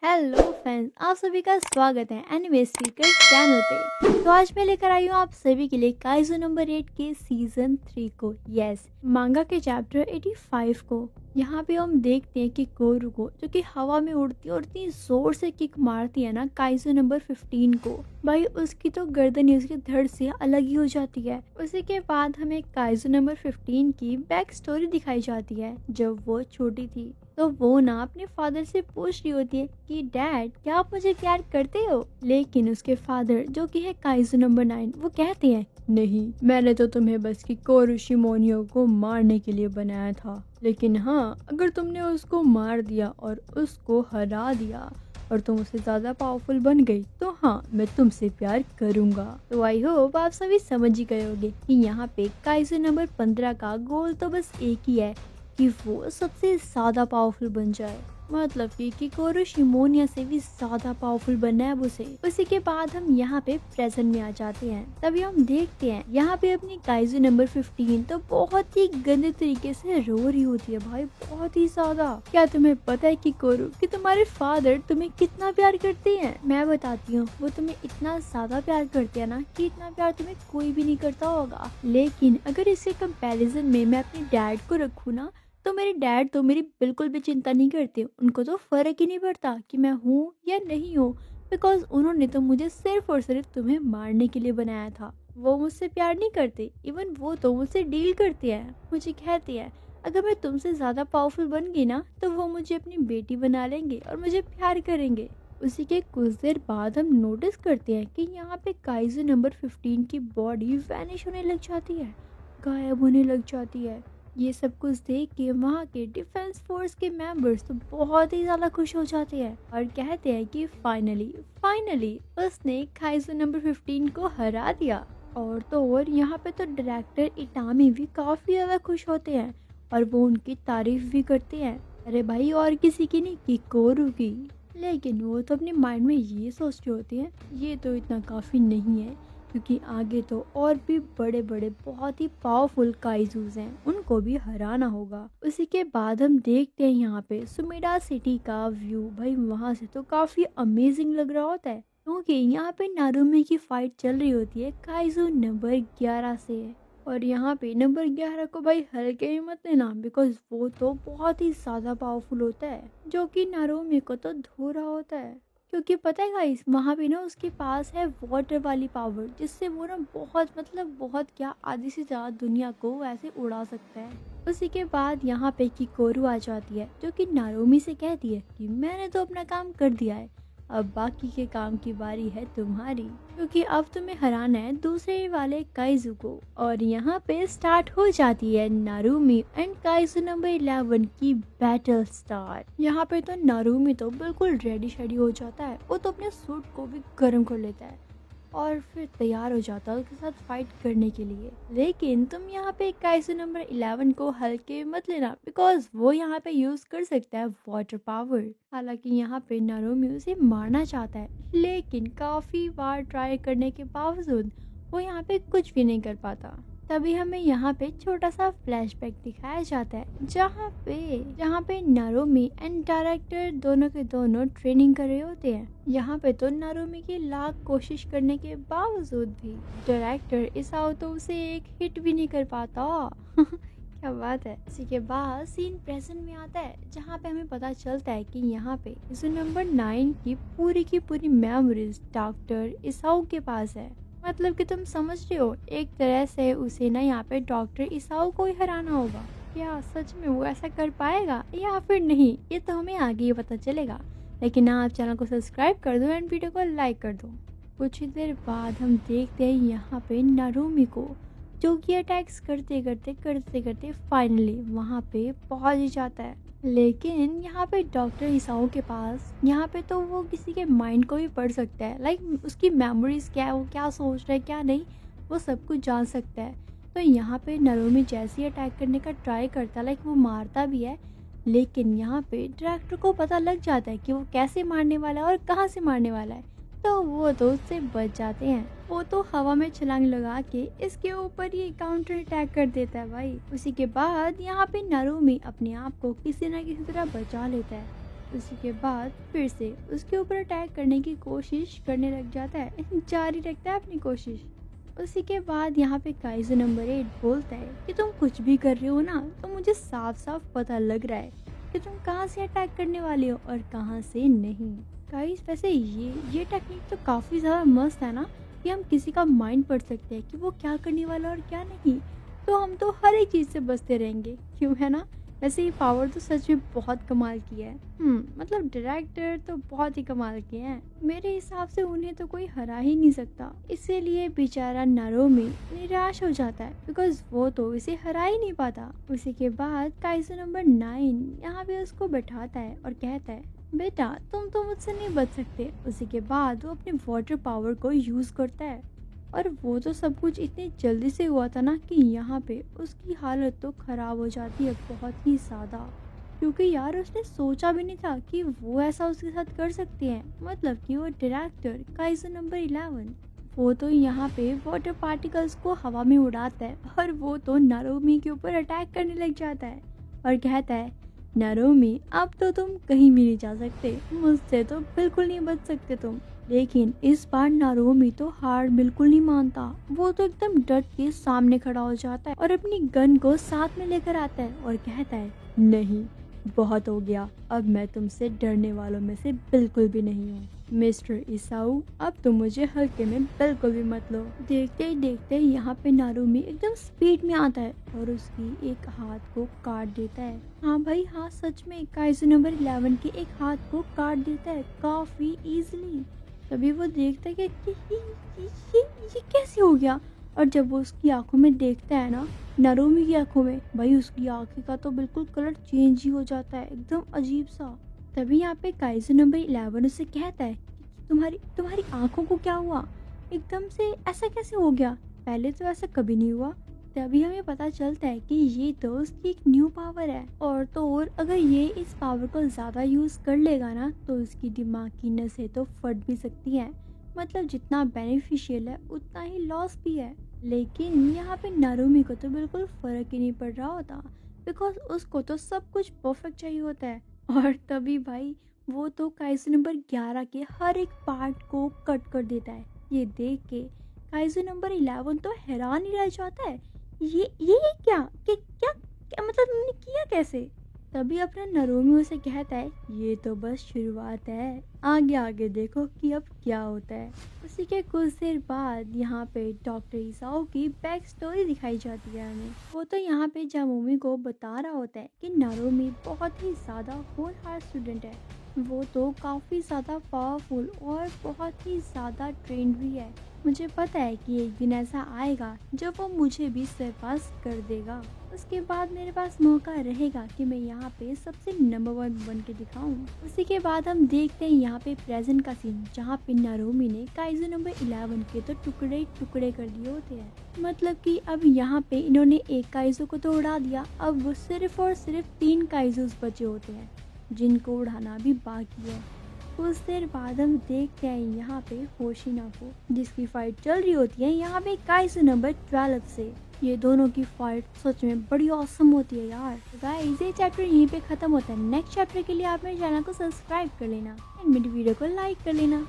Hello friends, आप सभी का स्वागत है एनिमे सीकर चैनल पे। तो आज मैं लेकर आई हूँ आप सभी के लिए काइजो नंबर 8 के सीजन 3 को। यस, मांगा के चैप्टर 85 को। यहाँ पे हम देखते हैं कि कोरू को, जो कि हवा में उड़ती और इतनी जोर से किक मारती है ना काइजो नंबर 15 को, भाई उसकी तो गर्दन ही उसके धड़ से अलग ही हो जाती है। उसी के बाद हमें काइजो नंबर 15 की बैक स्टोरी दिखाई जाती है। जब वो छोटी थी तो वो ना अपने फादर से पूछ रही होती है कि डैड, क्या आप मुझे प्यार करते हो? लेकिन उसके फादर, जो कि है काइजो नंबर 9, वो कहते हैं नहीं, मैंने तो तुम्हें बस की कोरू शिमोनियो को मारने के लिए बनाया था। लेकिन हाँ, अगर तुमने उसको मार दिया और उसको हरा दिया और तुम उससे ज्यादा पावरफुल बन गई तो हाँ, मैं तुमसे प्यार करूंगा। तो आई होप आप सभी समझ ही गए होंगे कि यहाँ पे काइजो नंबर 15 का गोल तो बस एक ही है कि वो सबसे ज्यादा पावरफुल बन जाए। मतलब कि कोरू शिमोनिया से भी ज्यादा पावरफुल बनना है उसे। उसी के बाद हम यहाँ पे प्रेजेंट में आ जाते हैं। तभी हम देखते हैं यहाँ पे अपनी काइजो नंबर 15 तो बहुत ही गंदे तरीके से रो रही होती है भाई, बहुत ही ज्यादा। क्या तुम्हें पता है कि कोरू, कि तुम्हारे फादर तुम्हें कितना प्यार करते हैं? मैं बताती हूँ, वो तुम्हें इतना ज्यादा प्यार करते हैं ना कि इतना प्यार तुम्हें कोई भी नहीं करता होगा। लेकिन अगर इसके कंपैरिजन में मैं अपने डैड को रखूँ ना, तो मेरे डैड तो मेरी बिल्कुल भी चिंता नहीं करते। उनको तो फर्क ही नहीं पड़ता कि मैं हूँ या नहीं हूँ, बिकॉज उन्होंने तो मुझे सिर्फ और सिर्फ तुम्हें मारने के लिए बनाया था। वो मुझसे प्यार नहीं करते, इवन वो तो मुझसे डील करते हैं। मुझे कहते हैं अगर मैं तुमसे ज्यादा पावरफुल बन गई ना तो वो मुझे अपनी बेटी बना लेंगे और मुझे प्यार करेंगे। उसी के कुछ देर बाद हम नोटिस करते हैं कि यहाँ पे काइजो नंबर 15 की बॉडी वैनिश होने लग जाती है, गायब होने लग जाती है। ये सब कुछ देख के वहाँ के डिफेंस फोर्स के मेंबर्स तो बहुत ही ज्यादा खुश हो जाते हैं और कहते हैं कि फाइनली उसने काइजो नंबर 15 को हरा दिया। और यहाँ पे तो डायरेक्टर इटामी भी काफी ज्यादा खुश होते हैं और वो उनकी तारीफ भी करते हैं। अरे भाई, और किसी की नहीं, कि कोरू की। लेकिन वो तो अपने माइंड में ये सोच रहे होते हैं ये तो इतना काफी नहीं है, क्योंकि आगे तो और भी बड़े बड़े बहुत ही पावरफुल काइजूज हैं, उनको भी हराना होगा। उसी के बाद हम देखते हैं यहाँ पे सुमेडा सिटी का व्यू। भाई वहाँ से तो काफी अमेजिंग लग रहा होता है, क्योंकि यहाँ पे नारुमे की फाइट चल रही होती है काइजू नंबर 11 से। और यहाँ पे नंबर 11 को भाई हल्के में मत लेना, बिकॉज वो तो बहुत ही ज्यादा पावरफुल होता है, जो कि नारुमे को तो धो रहा होता है। क्योंकि पता है गाइस, वहाँ पे ना उसके पास है वाटर वाली पावर, जिससे वो ना बहुत क्या, आधी से ज्यादा दुनिया को ऐसे उड़ा सकता है। उसी के बाद यहाँ पे किकोरू आ जाती है, जो कि नारुमी से कहती है कि मैंने तो अपना काम कर दिया है, अब बाकी के काम की बारी है तुम्हारी, क्योंकि अब तुम्हें हराना है दूसरे वाले काइजू को। और यहाँ पे स्टार्ट हो जाती है नारुमी एंड काइजू नंबर 11 की बैटल स्टार्ट। यहाँ पे तो नारुमी तो बिल्कुल रेडी शेडी हो जाता है, वो तो अपने सूट को भी गर्म कर लेता है और फिर तैयार हो जाता है उसके साथ फाइट करने के लिए। लेकिन तुम यहाँ पे काइजू नंबर 11 को हल्के मत लेना, बिकॉज वो यहाँ पे यूज कर सकता है वाटर पावर। हालांकि यहाँ पे नारुमी उसे मारना चाहता है, लेकिन काफी बार ट्राई करने के बावजूद वो यहाँ पे कुछ भी नहीं कर पाता। तभी हमें यहाँ पे छोटा सा फ्लैशबैक दिखाया जाता है, जहाँ पे नारुमी एंड डायरेक्टर दोनों के दोनों ट्रेनिंग कर रहे होते हैं। यहाँ पे तो नारुमी की लाख कोशिश करने के बावजूद भी डायरेक्टर इसाओ तो उसे एक हिट भी नहीं कर पाता। क्या बात है। इसी के बाद सीन प्रेजेंट में आता है, जहाँ पे हमें पता चलता है कि यहाँ पे नंबर 9 की पूरी मेमोरीज डॉक्टर इसाओ के पास है। मतलब कि तुम समझ रहे हो, एक तरह से उसे ना यहाँ पे डॉक्टर इसाओ को ही हराना होगा। क्या सच में वो ऐसा कर पाएगा या फिर नहीं, ये तो हमें आगे ही पता चलेगा। लेकिन आप चैनल को सब्सक्राइब कर दो एंड वीडियो को लाइक कर दो। कुछ ही देर बाद हम देखते हैं यहाँ पे नारुमी को, जो कि अटैक्स करते करते फाइनली वहाँ पे पहुँच ही जाता है। लेकिन यहाँ पे डॉक्टर इसाओ के पास, यहाँ पे तो वो किसी के माइंड को भी पढ़ सकता है, लाइक उसकी मेमोरीज क्या है, वो क्या सोच रहा है क्या नहीं, वो सब कुछ जान सकता है। तो यहाँ पे नारुमी जैसे ही अटैक करने का ट्राई करता है, लाइक वो मारता भी है, लेकिन यहाँ पे डायरेक्टर को पता लग जाता है कि वो कैसे मारने वाला है और कहाँ से मारने वाला है, तो वो तो उससे बच जाते हैं। वो तो हवा में छलांग लगा के इसके ऊपर ये काउंटर अटैक कर देता है भाई। उसी के बाद यहाँ पे नारुमी अपने आप को किसी न किसी तरह बचा लेता है उसी के बाद फिर से उसके ऊपर अटैक करने की कोशिश करने लग जाता है, जारी रखता है अपनी कोशिश। उसी के बाद यहाँ पे काइजू नंबर 8 बोलता है कि तुम कुछ भी कर रहे हो ना, तो मुझे साफ साफ पता लग रहा है कि तुम कहाँ से अटैक करने वाले हो और कहाँ से नहीं। गाइस वैसे ये टेक्निक तो काफ़ी ज़्यादा मस्त है ना, कि हम किसी का माइंड पढ़ सकते हैं कि वो क्या करने वाला और क्या नहीं, तो हम तो हर एक चीज़ से बचते रहेंगे, क्यों है ना। वैसे ये पावर तो सच में बहुत कमाल की है। मतलब डायरेक्टर तो बहुत ही कमाल के हैं, मेरे हिसाब से उन्हें तो कोई हरा ही नहीं सकता। इसीलिए बेचारा नारोमी निराश हो जाता है, बिकॉज वो तो इसे हरा ही नहीं पाता। उसी के बाद काइजू नंबर 9 यहाँ पे उसको बैठाता है और कहता है, बेटा तुम तो मुझसे नहीं बच सकते। उसी के बाद वो अपने वाटर पावर को यूज करता है, और वो तो सब कुछ इतनी जल्दी से हुआ था ना कि यहाँ पे उसकी हालत तो ख़राब हो जाती है बहुत ही ज़्यादा, क्योंकि यार उसने सोचा भी नहीं था कि वो ऐसा उसके साथ कर सकते हैं। मतलब कि वो डायरेक्टर काइजू नंबर 11 वो तो यहाँ पे वाटर पार्टिकल्स को हवा में उड़ाता है, और वो तो नारोमी के ऊपर अटैक करने लग जाता है और कहता है, नारोमी अब तो तुम कहीं भी नहीं जा सकते, मुझसे तो बिल्कुल नहीं बच सकते तुम। लेकिन इस बार नारोमी तो हार बिल्कुल नहीं मानता, वो तो एकदम डट के सामने खड़ा हो जाता है और अपनी गन को साथ में लेकर आता है और कहता है, नहीं बहुत हो गया, अब मैं तुमसे डरने वालों में से बिल्कुल भी नहीं हूँ। मिस्टर इसाऊ अब तुम मुझे हल्के में बिल्कुल भी मत लो। देखते ही देखते यहाँ पे नारोमी एकदम स्पीड में आता है और उसकी एक हाथ को काट देता है। हाँ भाई हाँ, सच में काइजू नंबर 11 के एक हाथ को काट देता है काफी इजीली। तभी वो देखता है कि ये कैसे हो गया, और जब वो उसकी आंखों में देखता है ना, नारोमी की आंखों में, भाई उसकी आंखें का तो बिल्कुल कलर चेंज ही हो जाता है, एकदम अजीब सा। तभी यहाँ पे काइजू नंबर 11 उसे कहता है कि तुम्हारी आंखों को क्या हुआ, एकदम से ऐसा कैसे हो गया, पहले तो ऐसा कभी नहीं हुआ। तभी हमें पता चलता है कि ये तो उसकी एक न्यू पावर है, और तो और अगर ये इस पावर को ज़्यादा यूज़ कर लेगा ना, तो उसकी दिमाग की नसें तो फट भी सकती हैं। मतलब जितना बेनिफिशियल है उतना ही लॉस भी है। लेकिन यहाँ पे नारोमी को तो बिल्कुल फ़र्क ही नहीं पड़ रहा होता, बिकॉज उसको तो सब कुछ परफेक्ट चाहिए होता है। और तभी भाई वो तो काइजू नंबर 11 के हर एक पार्ट को कट कर देता है। ये देख के काइजू नंबर 11 तो हैरान ही रह जाता है, ये क्या क्या मतलब तुमने किया कैसे। तभी अपना नारोमी उसे कहता है, ये तो बस शुरुआत है, आगे आगे देखो कि अब क्या होता है। उसी के कुछ देर बाद यहाँ पे डॉक्टर इसाओ की बैक स्टोरी दिखाई जाती है हमें। वो तो यहाँ पे जामोमी को बता रहा होता है कि नारोमी बहुत ही ज़्यादा होनहार स्टूडेंट है, वो तो काफ़ी ज़्यादा पावरफुल और बहुत ही ज़्यादा ट्रेंड भी है। मुझे पता है कि एक दिन ऐसा आएगा जब वो मुझे भी सरपास कर देगा। उसके बाद मेरे पास मौका रहेगा कि मैं यहाँ पे सबसे नंबर 1 बन के दिखाऊं। उसी के बाद हम देखते हैं यहाँ पे प्रेजेंट का सीन, जहाँ पे नारोमी ने काइजू नंबर 11 के तो टुकड़े टुकड़े कर दिए होते हैं। मतलब कि अब यहाँ पे इन्होंने एक काइजू को तो उड़ा दिया, अब वो सिर्फ और सिर्फ 3 काइजूस बचे होते हैं जिनको उड़ाना भी बाकी है। कुछ देर बाद हम देखते हैं यहाँ पे होशिना को, जिसकी फाइट चल रही होती है यहाँ पे काइजू नंबर 12 से। ये दोनों की फाइट सच में बड़ी ऑसम होती है यार। गाइस ये चैप्टर यहीं पे खत्म होता है। नेक्स्ट चैप्टर के लिए आप मेरे चैनल को सब्सक्राइब कर लेना एंड मेरी वीडियो को लाइक कर लेना।